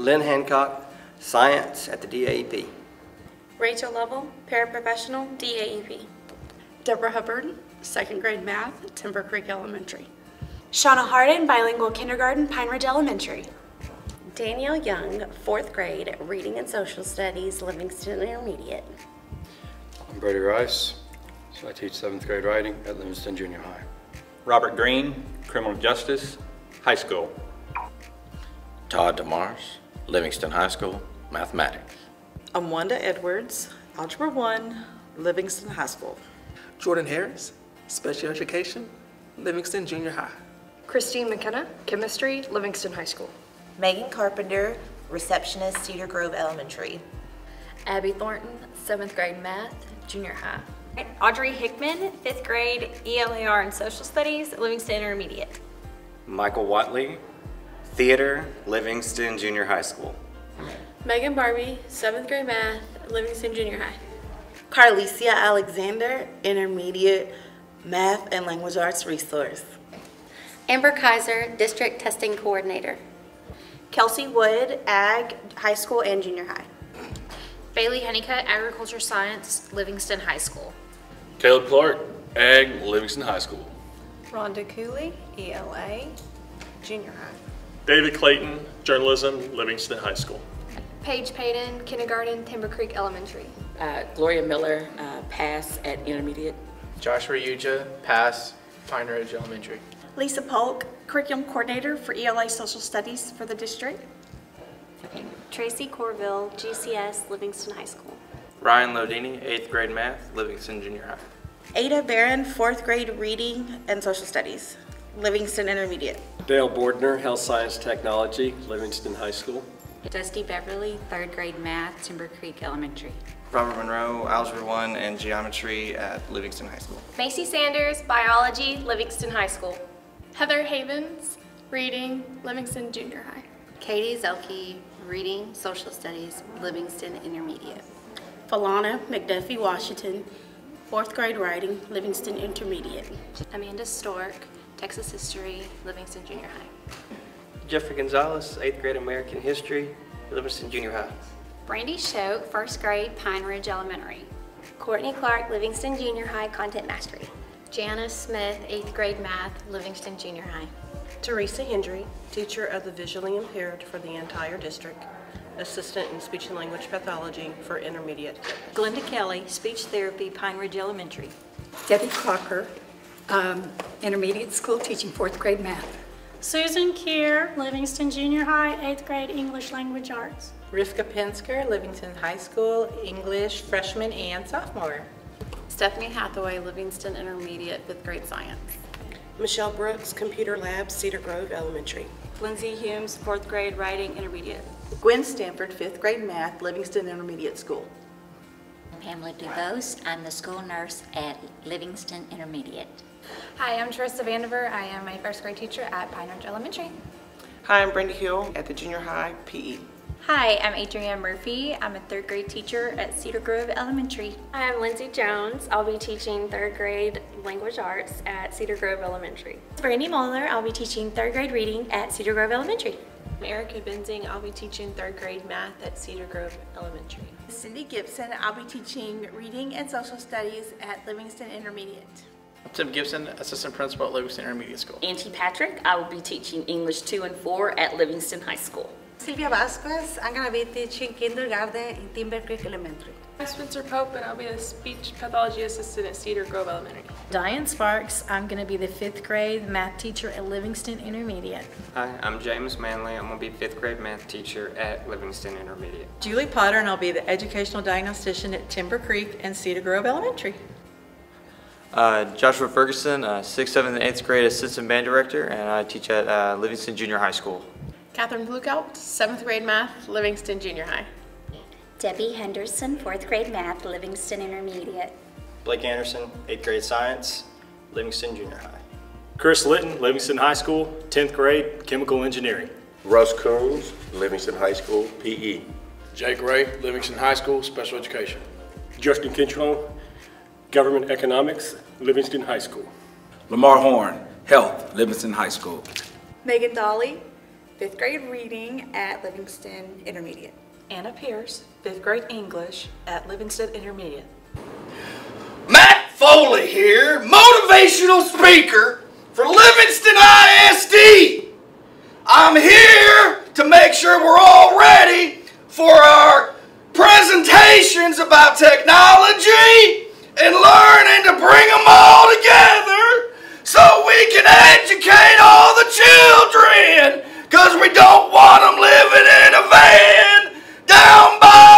Lynn Hancock, Science at the DAEP. Rachel Lovell, Paraprofessional, DAEP. Deborah Hubbard, 2nd grade math, Timber Creek Elementary. Shauna Harden, bilingual kindergarten, Pine Ridge Elementary. Danielle Young, 4th grade, Reading and Social Studies, Livingston Intermediate. I'm Brady Rice, so I teach 7th grade writing at Livingston Junior High. Robert Green, Criminal Justice, High School. Todd DeMars, Livingston High School, Mathematics. I'm Wanda Edwards, Algebra 1, Livingston High School. Jordan Harris, Special Education, Livingston Junior High. Christine McKenna, Chemistry, Livingston High School. Megan Carpenter, Receptionist, Cedar Grove Elementary. Abby Thornton, 7th grade Math, Junior High. Audrey Hickman, 5th grade, ELAR and Social Studies, Livingston Intermediate. Michael Watley, Theater, Livingston Junior High School. Megan Barbie, 7th grade Math, Livingston Junior High. Carlicia Alexander, Intermediate, Math and Language Arts Resource. Amber Kaiser, District Testing Coordinator. Kelsey Wood, Ag, High School and Junior High. Bailey Honeycutt, Agriculture Science, Livingston High School. Caleb Clark, Ag, Livingston High School. Rhonda Cooley, ELA, Junior High. David Clayton, Journalism, Livingston High School. Paige Payton, Kindergarten, Timber Creek Elementary. Gloria Miller, Pass at Intermediate. Joshua Yuja, Pass, Pine Ridge Elementary. Lisa Polk, Curriculum Coordinator for ELA Social Studies for the district. Tracy Corville, GCS, Livingston High School. Ryan Lodini, 8th grade Math, Livingston Junior High. Ada Barron, 4th grade Reading and Social Studies, Livingston Intermediate. Dale Bordner, Health Science Technology, Livingston High School. Dusty Beverly, 3rd grade Math, Timber Creek Elementary. Robert Monroe, Algebra 1 and Geometry at Livingston High School. Macy Sanders, Biology, Livingston High School. Heather Havens, Reading, Livingston Junior High. Katie Zelke, Reading, Social Studies, Livingston Intermediate. Falana McDuffie Washington, 4th grade Writing, Livingston Intermediate. Amanda Stork, Texas History, Livingston Junior High. Jeffrey Gonzalez, 8th grade American History, Livingston Junior High. Brandy Shote, 1st grade, Pine Ridge Elementary. Courtney Clark, Livingston Junior High, Content Mastery. Janice Smith, 8th grade Math, Livingston Junior High. Teresa Hendry, Teacher of the Visually Impaired for the entire district, Assistant in Speech and Language Pathology for Intermediate. Glenda Kelly, Speech Therapy, Pine Ridge Elementary. Debbie Crocker, Intermediate School, teaching 4th grade Math. Susan Keir, Livingston Junior High, 8th grade English Language Arts. Rivka Pensker, Livingston High School, English freshman and sophomore. Stephanie Hathaway, Livingston Intermediate, 5th grade Science. Michelle Brooks, Computer Lab, Cedar Grove Elementary. Lindsay Humes, 4th grade Writing, Intermediate. Gwen Stanford, 5th grade Math, Livingston Intermediate School. Pamela DuBose, I'm the school nurse at Livingston Intermediate. Hi, I'm Teresa Vandiver. I am a 1st grade teacher at Pine Ridge Elementary. Hi, I'm Brenda Hill at the Junior High PE. Hi, I'm Adrienne Murphy. I'm a 3rd grade teacher at Cedar Grove Elementary. Hi, I'm Lindsay Jones. I'll be teaching 3rd grade Language Arts at Cedar Grove Elementary. Brandy Moeller. I'll be teaching 3rd grade Reading at Cedar Grove Elementary. I'm Erica Benzing. I'll be teaching 3rd grade Math at Cedar Grove Elementary. Cindy Gibson. I'll be teaching Reading and Social Studies at Livingston Intermediate. I'm Tim Gibson, Assistant Principal at Livingston Intermediate School. Auntie Patrick, I will be teaching English 2 and 4 at Livingston High School. Sylvia Vasquez, I'm going to be teaching kindergarten in Timber Creek Elementary. I'm Spencer Pope, and I'll be the Speech Pathology Assistant at Cedar Grove Elementary. Diane Sparks, I'm going to be the 5th grade Math teacher at Livingston Intermediate. Hi, I'm James Manley. I'm going to be 5th grade Math teacher at Livingston Intermediate. Julie Potter, and I'll be the Educational Diagnostician at Timber Creek and Cedar Grove Elementary. Joshua Ferguson, 6th, 7th, and 8th grade Assistant Band Director, and I teach at Livingston Junior High School. Catherine Bluekout, 7th grade Math, Livingston Junior High. Debbie Henderson, 4th grade Math, Livingston Intermediate. Blake Anderson, 8th grade Science, Livingston Junior High. Chris Litton, Livingston High School, 10th grade, Chemical Engineering. Russ Coons, Livingston High School, PE. Jake Ray, Livingston High School, Special Education. Justin Kinchlow, Government Economics, Livingston High School. Lamar Horn, Health, Livingston High School. Megan Dolly, 5th grade reading at Livingston Intermediate. Anna Pierce, 5th grade English at Livingston Intermediate. Matt Foley here, motivational speaker for Livingston ISD. I'm here to make sure we're all ready for our presentations about technology and learning to bring them all together so we can educate all the children, because we don't want them living in a van down by